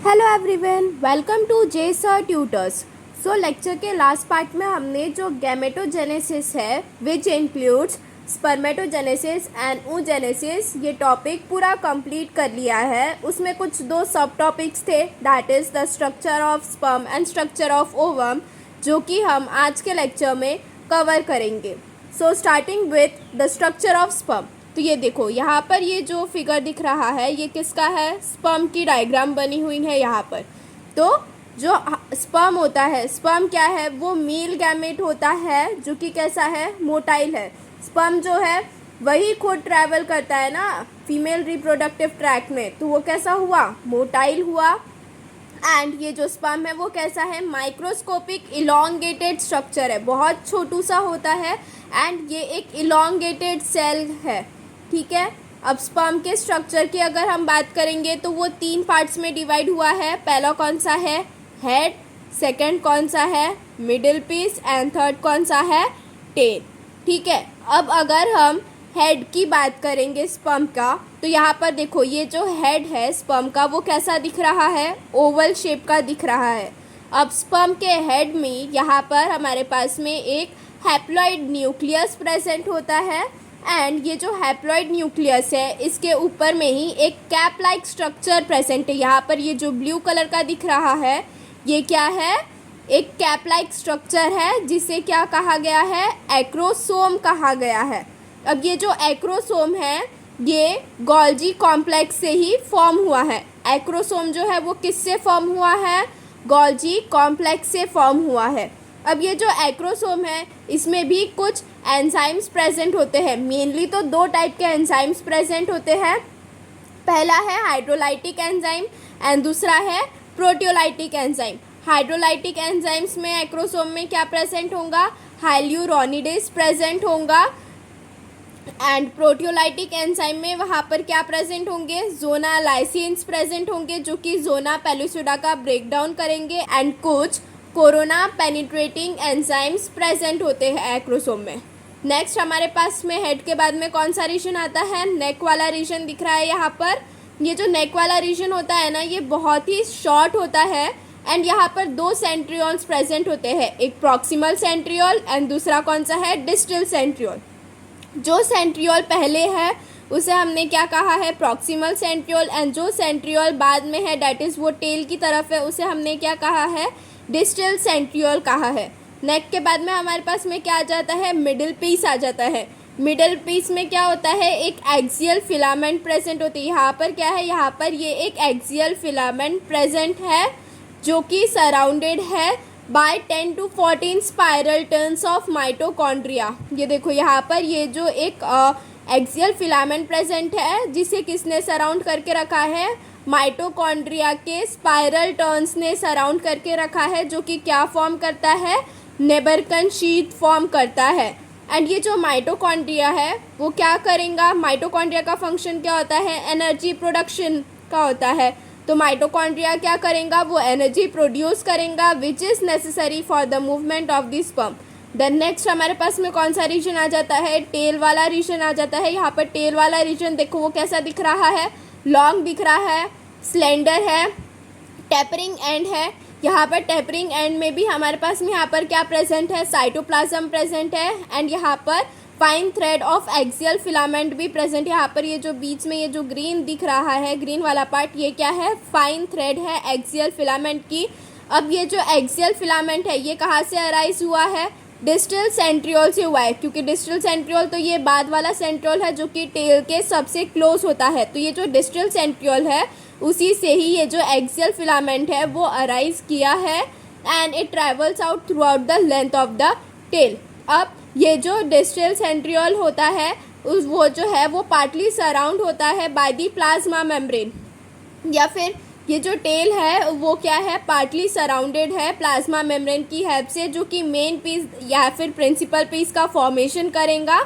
Hello everyone, welcome to J sir tutors. So lecture के last part में हमने जो गैमेटोजेनेसिस है which includes spermatogenesis and oogenesis ये टॉपिक पूरा कंप्लीट कर लिया है। उसमें कुछ दो सब टॉपिक्स थे, that is the structure of sperm and structure of ovum, जो कि हम आज के लेक्चर में कवर करेंगे। So starting with the structure of sperm. तो ये देखो, यहाँ पर ये जो फिगर दिख रहा है ये किसका है? स्पर्म की डायग्राम बनी हुई है यहाँ पर। तो जो स्पर्म होता है, स्पर्म क्या है? वो मेल गैमेट होता है जो कि कैसा है? मोटाइल है। स्पर्म जो है वही खुद ट्रैवल करता है ना फीमेल रिप्रोडक्टिव ट्रैक्ट में, तो वो कैसा हुआ? मोटाइल हुआ। एंड ये जो स्पर्म है वो कैसा है? माइक्रोस्कोपिक इलोंगेटेड स्ट्रक्चर है, बहुत छोटू सा होता है एंड ये एक इलोंगेटेड सेल है। ठीक है, अब स्पर्म के स्ट्रक्चर की अगर हम बात करेंगे तो वो 3 पार्ट्स में डिवाइड हुआ है। पहला कौन सा है? हेड। सेकंड कौन सा है? Middle piece. एंड थर्ड कौन सा है? टेल। ठीक है, अब अगर हम हेड की बात करेंगे स्पर्म का, तो यहाँ पर देखो ये जो हेड है स्पर्म का वो कैसा दिख रहा है? ओवल शेप का दिख रहा है। अब स्पर्म के हेड में यहाँ पर हमारे पास में एक हैप्लॉइड न्यूक्लियस प्रेजेंट होता है एंड ये जो हैप्लॉइड न्यूक्लियस है इसके ऊपर में ही एक कैप लाइक स्ट्रक्चर प्रेजेंट है। यहाँ पर ये जो ब्लू कलर का दिख रहा है ये क्या है? एक कैप लाइक स्ट्रक्चर है जिसे क्या कहा गया है? एक्रोसोम कहा गया है। अब ये जो एक्रोसोम है ये गोल्जी कॉम्प्लेक्स से ही फॉर्म हुआ है। एक्रोसोम जो है वो किससे फॉर्म हुआ है? गोल्जी कॉम्प्लेक्स से फॉर्म हुआ है। अब ये जो एक्रोसोम है इसमें भी कुछ एंजाइम्स प्रेजेंट होते हैं। मेनली तो 2 टाइप के एंजाइम्स प्रेजेंट होते हैं। पहला है हाइड्रोलाइटिक एंजाइम एंड दूसरा है प्रोटियोलाइटिक एंजाइम। हाइड्रोलाइटिक एंजाइम्स में एक्रोसोम में क्या प्रेजेंट होगा? हाइल्यूरोनिडेज प्रेजेंट होगा एंड प्रोटियोलाइटिक एंजाइम में वहाँ पर क्या प्रेजेंट होंगे? जोना लाइसिन्स प्रेजेंट होंगे जो कि जोना पेलुसिडा का ब्रेक डाउन करेंगे एंड कुछ कोरोना पेनिट्रेटिंग एंजाइम्स प्रेजेंट होते हैं एक्रोसोम में। नेक्स्ट हमारे पास में हेड के बाद में कौन सा रीजन आता है? नेक वाला रीजन दिख रहा है यहाँ पर। ये जो नेक वाला रीजन होता है ना ये बहुत ही शॉर्ट होता है एंड यहाँ पर 2 सेंट्रियोल्स प्रेजेंट होते हैं, एक प्रॉक्सिमल सेंट्रियोल एंड दूसरा कौन सा है? Distal centriole. जो सेंट्रियोल पहले है उसे हमने क्या कहा है? प्रॉक्सिमल सेंट्रियोल एंड जो सेंट्रियोल बाद में है डैट इज़ वो टेल की तरफ है उसे हमने क्या कहा है? डिस्टल सेंट्रियोल कहा है। नेक के बाद में हमारे पास में क्या आ जाता है? मिडिल पीस आ जाता है। मिडिल पीस में क्या होता है? एक एक्सियल फिलामेंट प्रेजेंट होती है। यहाँ पर क्या है? यहाँ पर ये एक एक्सियल फिलामेंट प्रेजेंट है जो कि सराउंडेड है by 10 to 14 spiral turns of mitochondria. ये देखो यहाँ पर ये जो एक एक्सियल फिलामेंट प्रेजेंट है जिसे किसने सराउंड करके रखा है? माइटोकॉन्ड्रिया के स्पाइरल टर्न्स ने सराउंड करके रखा है, जो कि क्या फॉर्म करता है? नेबरकन शीट फॉर्म करता है। एंड ये जो माइटोकॉन्ड्रिया है वो क्या करेगा? माइटोकॉन्ड्रिया का फंक्शन क्या होता है? एनर्जी प्रोडक्शन का होता है। तो माइटोकॉन्ड्रिया क्या करेगा? वो एनर्जी प्रोड्यूस करेगा which is necessary for the movement of the sperm. Then next हमारे पास में कौन सा रीजन आ जाता है? टेल वाला रीजन आ जाता है। यहाँ पर टेल वाला रीजन देखो वो कैसा दिख रहा है? लॉन्ग दिख रहा है, स्लेंडर है, टेपरिंग एंड है। यहाँ पर टेपरिंग एंड में भी हमारे पास में यहाँ पर क्या प्रेजेंट है? साइटोप्लाज्म प्रेजेंट है एंड यहाँ पर fine thread of axial filament भी प्रेजेंट। यहाँ पर ये जो बीच में ये जो ग्रीन दिख रहा है, ग्रीन वाला पार्ट, ये क्या है? फाइन थ्रेड है एक्सियल फिलामेंट की। अब ये जो एक्सियल फिलामेंट है ये कहाँ से अराइज हुआ है? डिस्टल सेंट्रियोल से हुआ है, क्योंकि डिस्टल सेंट्रियोल तो ये बाद वाला सेंट्रियोल है जो कि टेल के सबसे क्लोज होता है। तो ये जो डिस्टल सेंट्रियोल है उसी से ही ये जो एक्सियल फिलामेंट है वो अराइज किया है and it travels out throughout the length of the tail. अब ये जो डिस्टल सेंट्रियोल होता है वो जो है वो पार्टली सराउंड होता है बाय द प्लाज्मा मेम्ब्रेन, या फिर ये जो टेल है वो क्या है? पार्टली सराउंडेड है प्लाज्मा मेम्ब्रेन की हेल्प से, जो कि मेन पीस या फिर प्रिंसिपल पीस का फॉर्मेशन करेगा।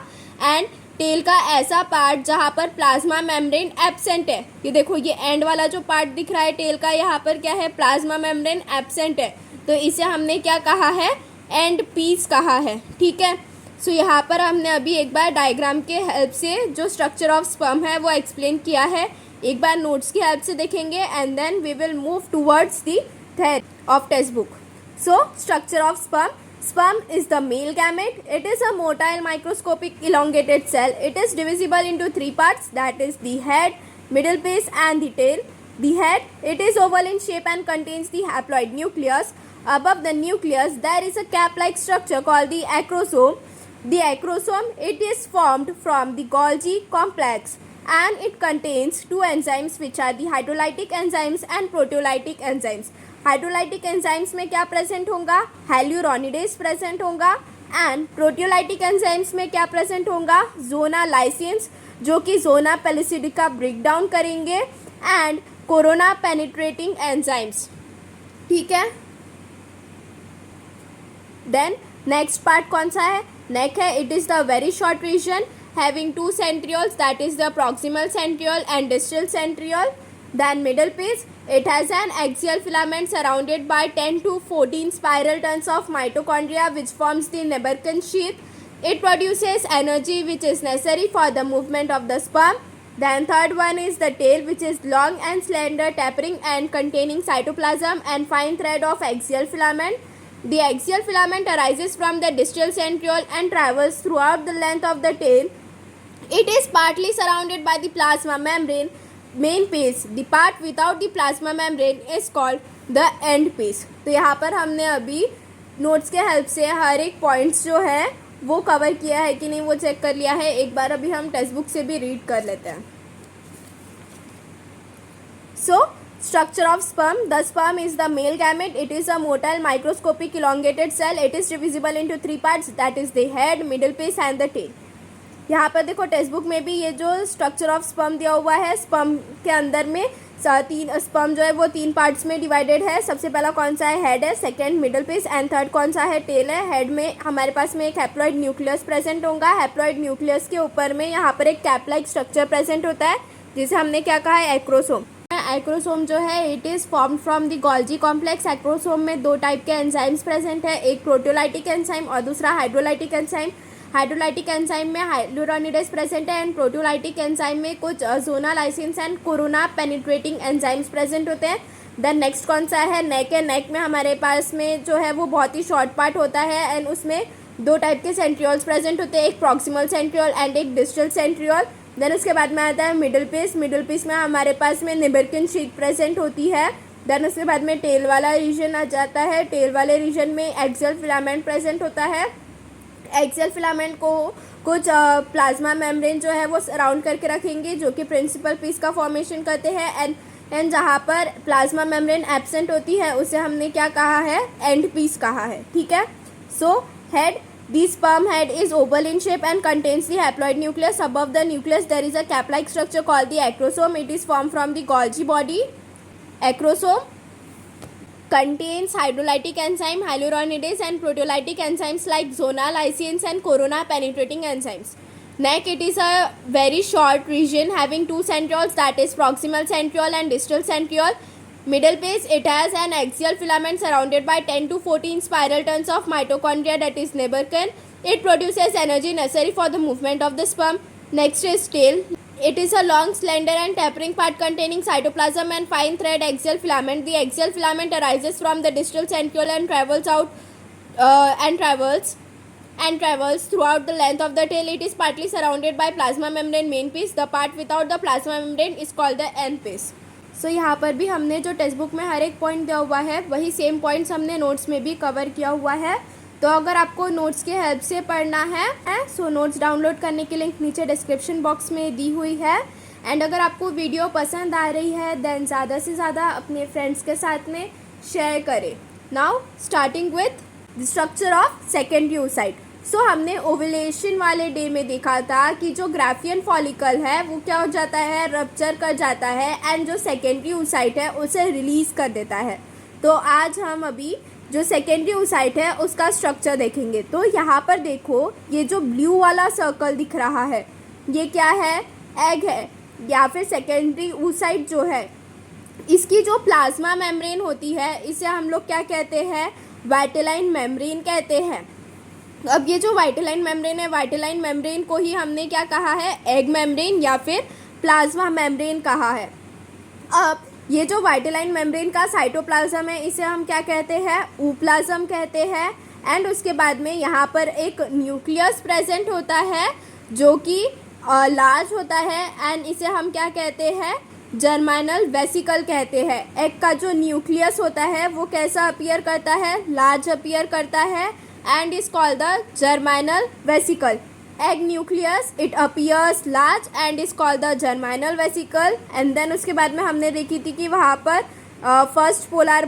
एंड टेल का ऐसा पार्ट जहाँ पर प्लाज्मा मेम्ब्रेन एब्सेंट है, ये देखो ये एंड वाला जो पार्ट दिख रहा है टेल का, यहाँ पर क्या है? प्लाज्मा मेम्ब्रेन एब्सेंट है, तो इसे हमने क्या कहा है? एंड पीस कहा है। ठीक है, सो यहाँ पर हमने अभी एक बार डायग्राम के हेल्प से जो स्ट्रक्चर ऑफ स्पर्म है वो एक्सप्लेन किया है। एक बार नोट्स की हेल्प से देखेंगे and then we will move towards the theory of textbook. So structure of sperm. Sperm is the male gamete. It is a motile microscopic elongated cell. It is divisible into three parts, that is the head, middle piece and the tail. The head, it is oval in shape and contains the haploid nucleus. Above the nucleus there is a cap-like structure called the acrosome. The acrosome, it is formed from the Golgi complex and it contains two enzymes which are the hydrolytic enzymes and proteolytic enzymes. Hydrolytic enzymes में क्या present होगा, हाइल्यूरोनिडेज present होगा and proteolytic enzymes में क्या present होगा, जोना lysines जो कि जोना पेलिसिडिका break down करेंगे एंड कोरोना पेनिट्रेटिंग एंजाइम्स. ठीक है. देन नेक्स्ट पार्ट कौन सा है, नेक है. It is the very short region having two centrioles, that is the proximal centriole and distal centriole. Then middle piece, it has an axial filament surrounded by 10 to 14 spiral tons of mitochondria which forms the Neberkin sheath. It produces energy which is necessary for the movement of the sperm. Then third one is the tail, which is long and slender, tapering and containing cytoplasm and fine thread of axial filament. The axial filament arises from the distal centriole and travels throughout the length of the tail. It is partly surrounded by the plasma membrane. Main piece, the part without the plasma membrane is called the end piece. तो यहाँ पर हमने अभी notes के help से हर एक points जो है वो कवर किया है कि नहीं वो चेक कर लिया है. एक बार अभी हम टेक्स्ट बुक से भी रीड कर लेते हैं. So structure of sperm. The sperm is the male gamete. It is a motile microscopic elongated cell. It is divisible into three parts, that is the head, middle piece and the tail. यहाँ पर देखो text book में भी ये जो structure of sperm दिया हुआ है, स्पर्म के अंदर में तीन स्पर्म जो है वो तीन पार्ट्स में डिवाइडेड है. सबसे पहला कौन सा है, हेड है. Second middle piece and third कौन सा है, टेल है. हेड में हमारे पास में एक हैप्लॉइड न्यूक्लियस प्रेजेंट होगा. हैप्लॉइड न्यूक्लियस के ऊपर में यहाँ पर एक कैप लाइक स्ट्रक्चर प्रेजेंट होता है जिसे हमने क्या कहा है, एक्रोसोम. एक्रोसोम जो है it is formed from the Golgi complex. Acrosome में दो टाइप के एंजाइम्स प्रेजेंट है, एक प्रोटियोलाइटिक एंजाइम और दूसरा हाइड्रोलाइटिक एंजाइम. हाइड्रोलाइटिक एंजाइम में हाइल्यूरोनिडेज प्रेजेंट है एंड प्रोटियोलाइटिक एंजाइम में कुछ zona lysins and corona penetrating enzymes present होते हैं. देन नेक्स्ट कौन सा है, नेक है. नेक में हमारे पास में जो है वो बहुत ही शॉर्ट पार्ट होता है एंड उसमें दो टाइप के सेंट्रियोल्स प्रेजेंट होते हैं, एक प्रॉक्सिमल सेंट्रियोल एंड एक डिस्टल सेंट्रियोल. देन उसके बाद में आता है मिडिल पीस. मिडिल पीस में हमारे पास में निबर्किन शीट प्रेजेंट होती है. देन उसके बाद में टेल वाला रीजन आ जाता है. टेल वाले रीजन में एक्सियल फिलामेंट प्रेजेंट होता है. एक्सियल फिलामेंट को कुछ प्लाज्मा मेम्ब्रेन जो है वो सराउंड करके रखेंगे जो कि प्रिंसिपल पीस का फॉर्मेशन करते हैं एंड जहाँ पर प्लाज्मा मेम्ब्रेन एब्सेंट होती है उसे हमने क्या कहा है, एंड पीस कहा है. ठीक है. So head, the sperm head is oval in shape and contains the haploid nucleus. Above the nucleus there is a cap like structure called the acrosome. It is form from the Golgi body. Acrosome contains hydrolytic enzyme, hyaluronidase and proteolytic enzymes like zona lysins and corona penetrating enzymes. Neck, it is a very short region having two centrioles, that is proximal centriole and distal centriole. Middle piece, it has an axial filament surrounded by 10 to 14 spiral tons of mitochondria, that is Neberkin. It produces energy necessary for the movement of the sperm. Next is tail. It is a long, slender and tapering part containing cytoplasm and fine thread axial filament. The axial filament arises from the distal centriole and travels out and travels throughout the length of the tail. It is partly surrounded by plasma membrane main piece. The part without the plasma membrane is called the end piece. So यहाँ पर भी हमने जो text book में हर एक point दिया हुआ है वही सेम पॉइंट्स हमने नोट्स में भी कवर किया हुआ है. तो अगर आपको नोट्स के हेल्प से पढ़ना है सो नोट्स डाउनलोड करने की लिंक नीचे डिस्क्रिप्शन बॉक्स में दी हुई है. एंड अगर आपको वीडियो पसंद आ रही है देन ज़्यादा से ज़्यादा अपने फ्रेंड्स के साथ में शेयर करें. Now starting with the structure of secondary oocyte. सो हमने ओवुलेशन वाले डे में देखा था कि जो ग्राफियन फॉलिकल है वो क्या हो जाता है, रप्चर कर जाता है एंड जो सेकेंडरी oocyte है उसे रिलीज़ कर देता है. तो आज हम अभी जो सेकेंडरी oocyte है उसका स्ट्रक्चर देखेंगे. तो यहाँ पर देखो ये जो ब्लू वाला सर्कल दिख रहा है ये क्या है, एग है या फिर सेकेंडरी oocyte जो है इसकी जो प्लाज्मा मेम्ब्रेन होती है इसे हम लोग क्या कहते हैं, वाइटेलाइन मेम्ब्रेन कहते हैं. अब ये जो वाइटेलाइन मेम्ब्रेन है, वाइटेलाइन मेम्ब्रेन को ही हमने क्या कहा है, एग मेम्ब्रेन या फिर प्लाज्मा मेम्ब्रेन कहा है। अब ये जो वाइटलाइन मेम्ब्रेन का साइटोप्लाज्म है इसे हम क्या कहते हैं, ऊप्लाज्म कहते हैं। एंड उसके बाद में यहाँ पर एक न्यूक्लियस प्रेजेंट होता है जो कि लार्ज होता है एंड इसे हम क्या कहते हैं, जर्मिनल वेसिकल कहते हैं। एग का जो न्यूक्लियस होता है वो कैसा अपीयर करता है, लार्ज अपीयर करता है and is called the germinal vesicle. egg nucleus it appears large and is called the germinal vesicle। and then उसके बाद में हमने देखी थी कि वहाँ पर फर्स्ट पोलर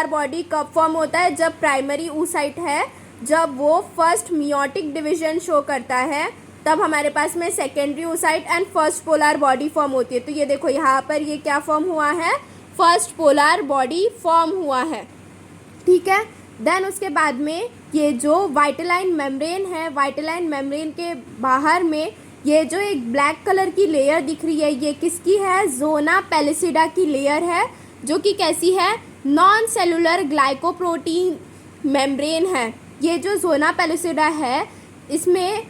बॉडी कब फॉर्म होता है, जब प्राइमरी oocyte है, जब वो फर्स्ट मियोटिक डिवीजन शो करता है तब हमारे पास में secondary oocyte and first polar body form होती है। तो ये देखो यहाँ पर ये क्या फॉर्म हुआ है, फर्स्ट पोलर बॉडी फॉर्म हुआ है, ठीक है। देन उसके बाद में ये जो वाइटलाइन मेम्ब्रेन है, वाइटलाइन मेम्ब्रेन के बाहर में ये जो एक ब्लैक कलर की लेयर दिख रही है ये किसकी है, ज़ोना पेलिसिडा की लेयर है, जो कि कैसी है, नॉन सेलुलर ग्लाइकोप्रोटीन मेम्ब्रेन है। ये जो ज़ोना पेलिसिडा है इसमें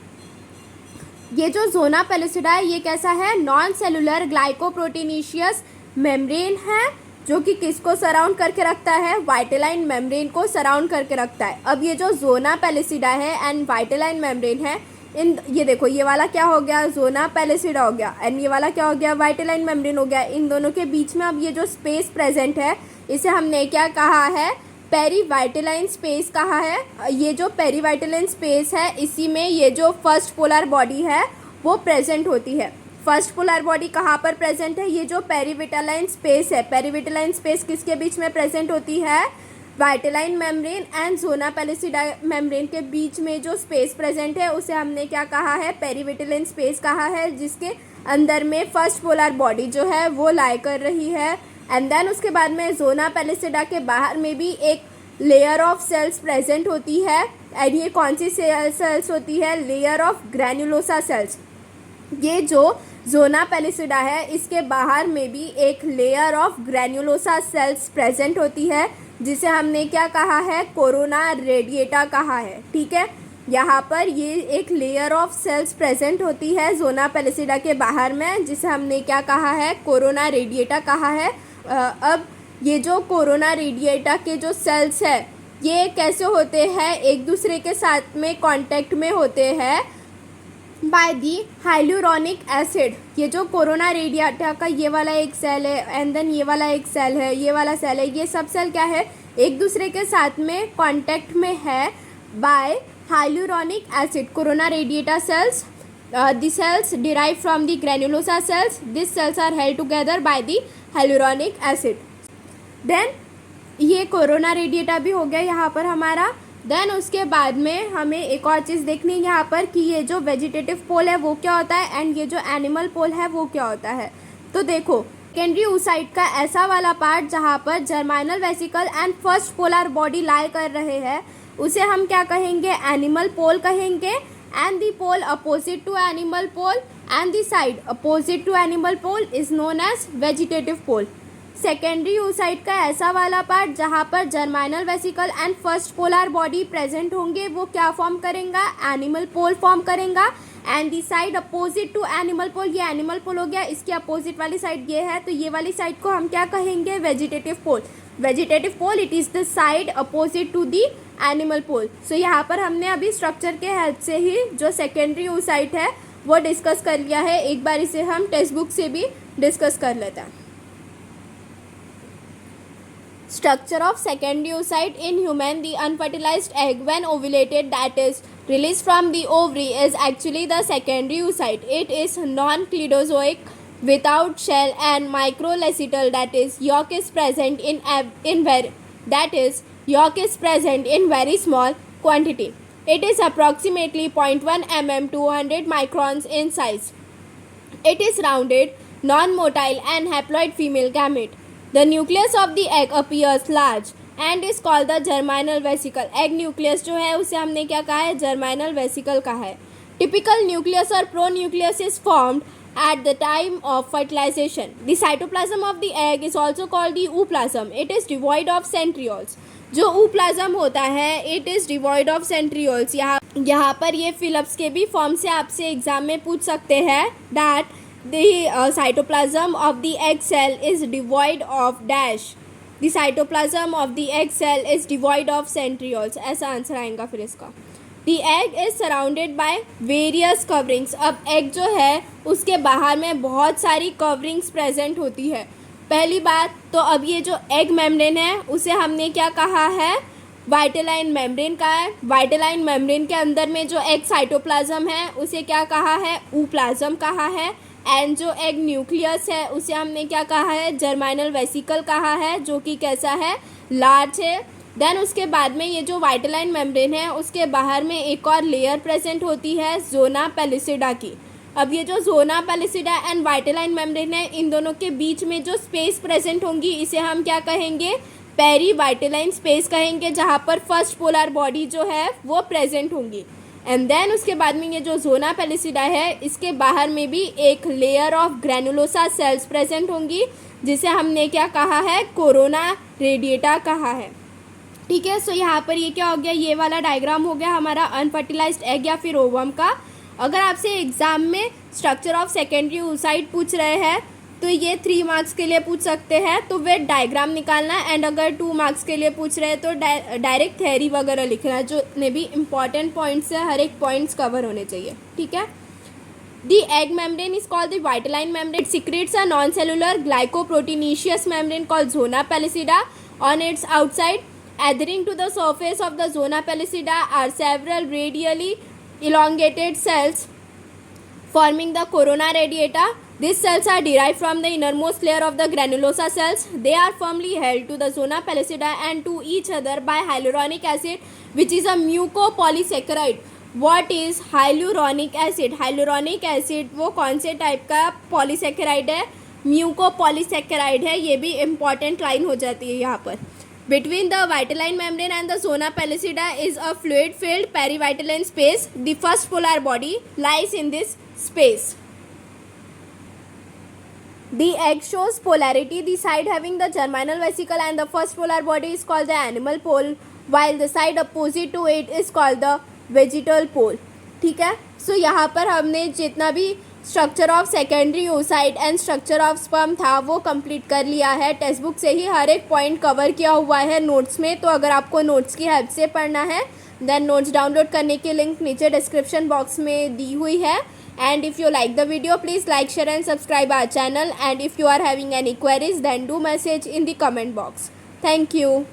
ये जो ज़ोना पेलिसिडा है ये कैसा है, नॉन सेलुलर ग्लाइकोप्रोटीनिशियस मेम्ब्रेन है, जो कि किसको सराउंड करके रखता है, वाइटलाइन मेम्ब्रेन को सराउंड करके रखता है। अब ये जो ज़ोना पेलिसिडा है एंड वाइटलाइन मेम्ब्रेन है, इन ये देखो ये वाला क्या हो गया, ज़ोना पेलिसिडा हो गया एंड ये वाला क्या हो गया, वाइटलाइन मेम्ब्रेन हो गया। इन दोनों के बीच में अब ये जो स्पेस प्रेजेंट है इसे हमने क्या कहा है, पेरीवाइटलाइन स्पेस कहा है। ये जो पेरीवाइटलाइन स्पेस है इसी में ये जो फर्स्ट पोलर बॉडी है वो प्रेजेंट होती है। फर्स्ट पोलर बॉडी कहाँ पर प्रेजेंट है, ये जो पेरीविटालाइन स्पेस है, पेरीविटालाइन स्पेस किसके बीच में प्रेजेंट होती है, vitelline membrane and zona pellucida membrane के बीच में जो स्पेस प्रेजेंट है उसे हमने क्या कहा है, पेरीविटालाइन स्पेस कहा है, जिसके अंदर में फर्स्ट पोलर बॉडी जो है वो लाई कर रही है। एंड देन उसके बाद में ज़ोना पेलिसिडा के बाहर में भी एक लेयर ऑफ सेल्स प्रेजेंट होती है एंड ये कौन सी सेल्स होती है, लेयर ऑफ ग्रैन्युलोसा सेल्स। ये जो ज़ोना पेलिसिडा है इसके बाहर में भी एक layer of granulosa cells present होती है, जिसे हमने क्या कहा है, कोरोना रेडिएटा कहा है, ठीक है। यहाँ पर ये एक लेयर ऑफ सेल्स प्रेजेंट होती है ज़ोना पेलिसिडा के बाहर में, जिसे हमने क्या कहा है, कोरोना रेडिएटा कहा है। अब ये जो कोरोना रेडिएटा के जो सेल्स है ये कैसे होते हैं, एक दूसरे के साथ में कांटेक्ट में होते हैं बाय दी हाइलुरोनिक एसिड। ये जो कोरोना रेडिएटा का ये वाला एक सेल है एंड देन ये वाला एक सेल है, ये वाला सेल है, ये सब सेल क्या है, एक दूसरे के साथ में कांटेक्ट में है by hyaluronic acid. Corona radiata cells, the cells derive from the granulosa cells, this cells are held together by the hyaluronic acid. देन ये कोरोना रेडिएटा भी हो गया यहाँ पर हमारा। देन उसके बाद में हमें एक और चीज़ देखनी है यहाँ पर कि ये जो वेजिटेटिव पोल है वो क्या होता है एंड ये जो एनिमल पोल है वो क्या होता है। तो देखो सेकेंडरी oocyte का ऐसा वाला पार्ट जहाँ पर germinal vesicle and first polar body lie कर रहे हैं उसे हम क्या कहेंगे, एनिमल पोल कहेंगे। And the pole opposite to animal pole and the side opposite to animal pole is known as vegetative pole. Secondary oocyte का ऐसा वाला पार्ट जहाँ पर germinal vesicle and first polar body present होंगे वो क्या form करेगा, एनिमल पोल फॉर्म करेगा। And the side opposite to animal pole, ये एनिमल पोल हो गया, इसकी अपोजिट वाली साइड ये है, तो ये वाली साइड को हम क्या कहेंगे, vegetative pole. Vegetative pole it is the side opposite to the animal pole. So यहाँ पर हमने अभी स्ट्रक्चर के हेल्प से ही जो सेकेंडरी oocyte है वो डिस्कस कर लिया है। एक बार इसे हम टेक्स्ट बुक से भी डिस्कस कर लेते हैं। Structure of secondary oocyte in human, the unfertilized egg when ovulated, that is released from the ovary, is actually the secondary oocyte. It is non-cladozoic without shell and microlecital, that is yolk is present in very small quantity. It is approximately 0.1 mm to 100 microns in size. It is rounded, non-motile and haploid female gamete. The nucleus of the egg appears large and is called the germinal vesicle. Egg nucleus जो है उसे हमने क्या कहा है, germinal vesicle कहा है। Typical nucleus or pronucleus is formed at the time of fertilization. The cytoplasm of the egg is also called the ooplasm. It is devoid of centrioles. जो ooplasm होता है it is devoid of centrioles। यहाँ पर ये Philips के भी form से आपसे एग्जाम में पूछ सकते हैं that The cytoplasm of the egg cell is devoid of dash. The cytoplasm of the egg cell is devoid of centrioles. ऐसा आंसर आएगा फिर इसका. The egg is surrounded by various coverings. अब egg जो है उसके बाहर में बहुत सारी कवरिंग्स प्रेजेंट होती है. पहली बात तो अब ये जो एग मेम्ब्रेन है उसे हमने क्या कहा है, वाइटेलाइन मेम्ब्रेन कहा है. वाइटेलाइन मेम्ब्रेन के अंदर में जो एग साइटोप्लाज्म है उसे क्या कहा है, ऊप्लाज्म कहा है. एंड जो एग न्यूक्लियस है उसे हमने क्या कहा है, जर्माइनल वेसिकल कहा है, जो कि कैसा है, लार्ज है. देन उसके बाद में ये जो वाइटेलाइन मेम्ब्रेन है उसके बाहर में एक और लेयर प्रेजेंट होती है जोना पेलिसिडा की. अब ये जो जोना पेलिसिडा एंड वाइटेलाइन मेम्ब्रेन है इन दोनों के बीच में जो स्पेस प्रेजेंट होंगी इसे हम क्या कहेंगे, पेरी वाइटेलाइन स्पेस कहेंगे, जहाँ पर फर्स्ट पोलर बॉडी जो है वो प्रेजेंट होंगी. एंड देन उसके बाद में ये जो जोना पेलिसिडा है इसके बाहर में भी एक layer of granulosa cells present होंगी जिसे हमने क्या कहा है, कोरोना रेडिएटा कहा है. ठीक है. सो यहाँ पर ये क्या हो गया, ये वाला डायग्राम हो गया हमारा अनफर्टिलाइज्ड एग या फिर ओवम का. अगर आपसे एग्जाम में स्ट्रक्चर ऑफ सेकेंडरी oocyte पूछ रहे हैं तो ये 3 मार्क्स के लिए पूछ सकते हैं, तो वे डायग्राम निकालना. एंड अगर 2 मार्क्स के लिए पूछ रहे हैं तो डायरेक्ट थ्योरी वगैरह लिखना, जो ने भी इंपॉर्टेंट पॉइंट्स है, हर एक पॉइंट्स कवर होने चाहिए. ठीक है. The egg membrane is called the vitelline membrane. It secretes a non-cellular glycoproteinaceous membrane called zona pellucida on its outside. Adhering to the surface of the zona pellucida are several radially elongated cells forming the corona radiata. These cells are derived from the innermost layer of the granulosa cells. They are firmly held to the zona pellucida and to each other by hyaluronic acid, which is a mucopolysaccharide. What is hyaluronic acid? Hyaluronic acid वो कौन से type का polysaccharide है, mucopolysaccharide है. ये भी important line हो जाती है यहाँ पर. Between the vitelline membrane and the zona pellucida is a fluid-filled perivitelline space. The first polar body lies in this space. The egg shows polarity. The side having the germinal vesicle and the first polar body is called the animal pole, while the side opposite to it is called the vegetal pole. ठीक है. सो यहाँ पर हमने जितना भी structure of secondary oocyte and structure of sperm था वो complete कर लिया है. टेक्स्ट बुक से ही हर एक पॉइंट कवर किया हुआ है नोट्स में. तो अगर आपको नोट्स की हेल्प से पढ़ना है देन नोट्स डाउनलोड करने की लिंक नीचे डिस्क्रिप्शन बॉक्स में दी हुई है. And if you like the video please like, share and subscribe our channel. And if you are having any queries then do message in the comment box. Thank you.